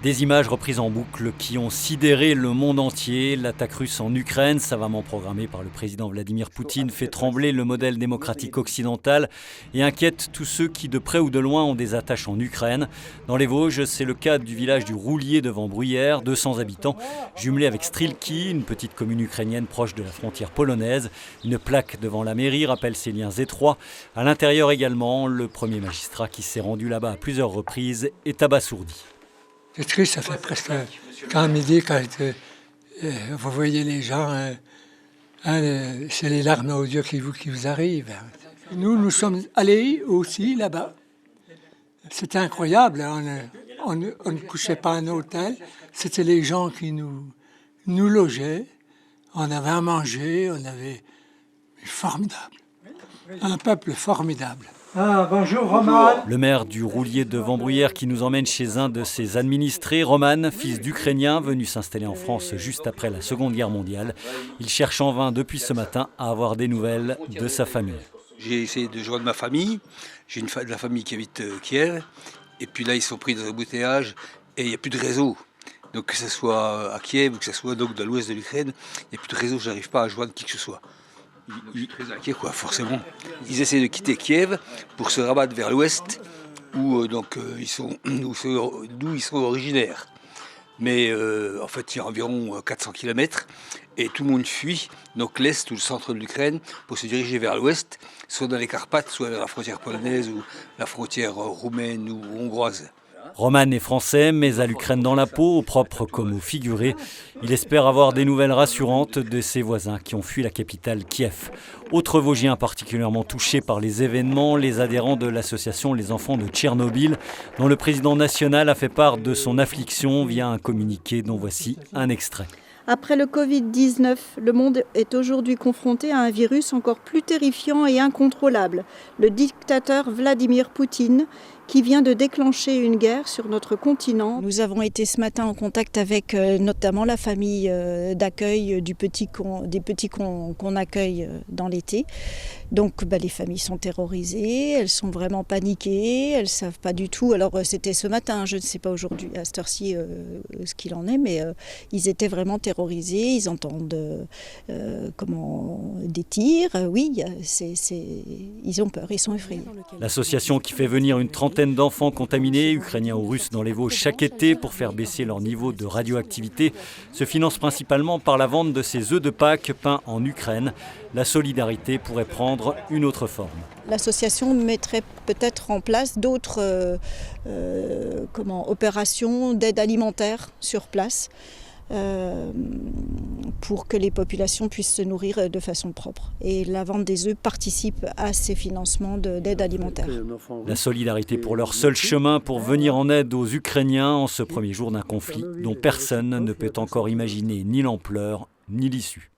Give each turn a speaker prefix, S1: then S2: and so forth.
S1: Des images reprises en boucle qui ont sidéré le monde entier. L'attaque russe en Ukraine, savamment programmée par le président Vladimir Poutine, fait trembler le modèle démocratique occidental et inquiète tous ceux qui, de près ou de loin, ont des attaches en Ukraine. Dans les Vosges, c'est le cas du village du Roulier devant Bruyères, 200 habitants, jumelé avec Strylki, une petite commune ukrainienne proche de la frontière polonaise. Une plaque devant la mairie rappelle ces liens étroits. À l'intérieur également, le premier magistrat qui s'est rendu là-bas à plusieurs reprises est abasourdi.
S2: C'est triste, ça fait presque quand midi, quand vous voyez les gens, c'est les larmes aux yeux qui vous arrivent. Nous sommes allés aussi là-bas. C'était incroyable, on ne couchait pas en hôtel, c'était les gens qui nous logeaient, on avait à manger, formidable, un peuple formidable.
S3: Ah, bonjour Roman.
S1: Le maire du Roulier devant Bruyères qui nous emmène chez un de ses administrés, Roman, fils d'Ukrainiens, venu s'installer en France juste après la Seconde Guerre mondiale. Il cherche en vain depuis ce matin à avoir des nouvelles de sa famille.
S4: J'ai essayé de joindre ma famille, j'ai de la famille qui habite Kiev, et puis là ils sont pris dans un embouteillage et il n'y a plus de réseau. Donc que ce soit à Kiev ou que ce soit donc dans l'ouest de l'Ukraine, il n'y a plus de réseau, je n'arrive pas à joindre qui que ce soit. Je suis très inquiet, forcément. Ils essaient de quitter Kiev pour se rabattre vers l'ouest, d'où ils sont originaires. Mais en fait, il y a environ 400 km et tout le monde fuit, donc l'est ou le centre de l'Ukraine, pour se diriger vers l'ouest, soit dans les Carpates, soit vers la frontière polonaise ou la frontière roumaine ou hongroise.
S1: Roman est français, mais à l'Ukraine dans la peau, au propre comme au figuré. Il espère avoir des nouvelles rassurantes de ses voisins qui ont fui la capitale Kiev. Autre Vosgien particulièrement touché par les événements, les adhérents de l'association Les Enfants de Tchernobyl, dont le président national a fait part de son affliction via un communiqué dont voici un extrait.
S5: Après le Covid-19, le monde est aujourd'hui confronté à un virus encore plus terrifiant et incontrôlable, le dictateur Vladimir Poutine, qui vient de déclencher une guerre sur notre continent. Nous avons été ce matin en contact avec notamment la famille d'accueil des petits qu'on accueille dans l'été. Donc les familles sont terrorisées, elles sont vraiment paniquées, elles ne savent pas du tout. Alors c'était ce matin, je ne sais pas aujourd'hui à cette heure-ci ce qu'il en est, mais ils étaient vraiment terrorisés, ils entendent des tirs, oui, ils ont peur, ils sont effrayés.
S1: L'association qui fait venir une trentaine d'enfants contaminés, ukrainiens ou russes, dans les Vosges chaque été pour faire baisser leur niveau de radioactivité se finance principalement par la vente de ces œufs de Pâques peints en Ukraine. La solidarité pourrait prendre une autre forme.
S5: L'association mettrait peut-être en place d'autres opérations d'aide alimentaire sur place pour que les populations puissent se nourrir de façon propre. Et la vente des œufs participe à ces financements d'aide alimentaire.
S1: La solidarité pour leur seul chemin pour venir en aide aux Ukrainiens en ce premier jour d'un conflit dont personne ne peut encore imaginer ni l'ampleur ni l'issue.